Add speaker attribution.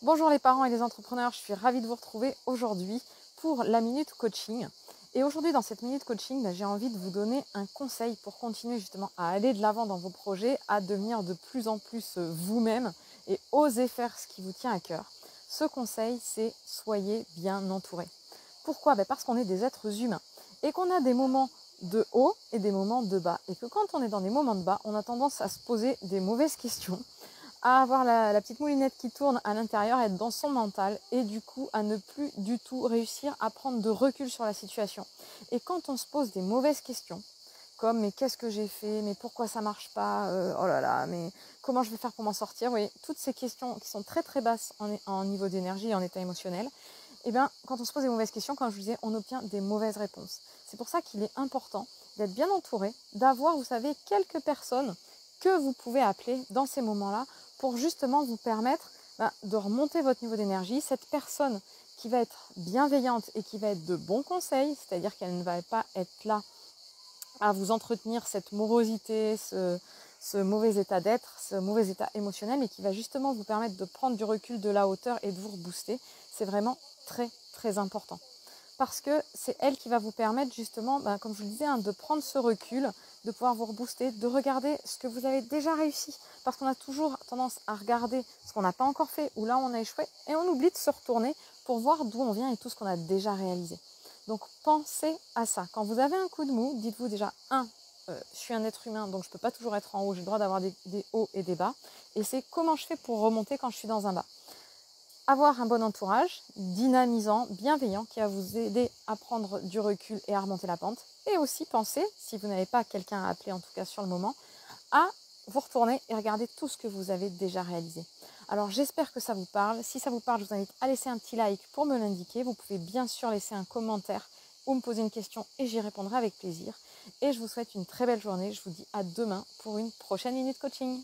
Speaker 1: Bonjour les parents et les entrepreneurs, je suis ravie de vous retrouver aujourd'hui pour la Minute Coaching. Et aujourd'hui dans cette Minute Coaching, j'ai envie de vous donner un conseil pour continuer justement à aller de l'avant dans vos projets, à devenir de plus en plus vous-même et oser faire ce qui vous tient à cœur. Ce conseil, c'est soyez bien entourés. Pourquoi ? Parce qu'on est des êtres humains et qu'on a des moments de haut et des moments de bas. Et que quand on est dans des moments de bas, on a tendance à se poser des mauvaises questions, à avoir la petite moulinette qui tourne à l'intérieur, à être dans son mental et du coup à ne plus du tout réussir à prendre de recul sur la situation. Et quand on se pose des mauvaises questions, comme mais qu'est-ce que j'ai fait, mais pourquoi ça marche pas, oh là là, mais comment je vais faire pour m'en sortir, vous voyez, toutes ces questions qui sont très très basses en niveau d'énergie et en état émotionnel, et bien quand on se pose des mauvaises questions, comme je vous disais, on obtient des mauvaises réponses. C'est pour ça qu'il est important d'être bien entouré, d'avoir, vous savez, quelques personnes que vous pouvez appeler dans ces moments-là pour justement vous permettre de remonter votre niveau d'énergie. Cette personne qui va être bienveillante et qui va être de bons conseils, c'est-à-dire qu'elle ne va pas être là à vous entretenir cette morosité, ce mauvais état d'être, ce mauvais état émotionnel, mais qui va justement vous permettre de prendre du recul, de la hauteur et de vous rebooster. C'est vraiment très très important. Parce que c'est elle qui va vous permettre justement, comme je vous le disais, de prendre ce recul, de pouvoir vous rebooster, de regarder ce que vous avez déjà réussi. Parce qu'on a toujours tendance à regarder ce qu'on n'a pas encore fait ou là où on a échoué et on oublie de se retourner pour voir d'où on vient et tout ce qu'on a déjà réalisé. Donc pensez à ça. Quand vous avez un coup de mou, dites-vous déjà, je suis un être humain, donc je ne peux pas toujours être en haut, j'ai le droit d'avoir des hauts et des bas. Et c'est comment je fais pour remonter quand je suis dans un bas. Avoir un bon entourage, dynamisant, bienveillant, qui va vous aider à prendre du recul et à remonter la pente. Et aussi penser, si vous n'avez pas quelqu'un à appeler en tout cas sur le moment, à vous retourner et regarder tout ce que vous avez déjà réalisé. Alors j'espère que ça vous parle. Si ça vous parle, je vous invite à laisser un petit like pour me l'indiquer. Vous pouvez bien sûr laisser un commentaire ou me poser une question et j'y répondrai avec plaisir. Et je vous souhaite une très belle journée. Je vous dis à demain pour une prochaine Minute Coaching.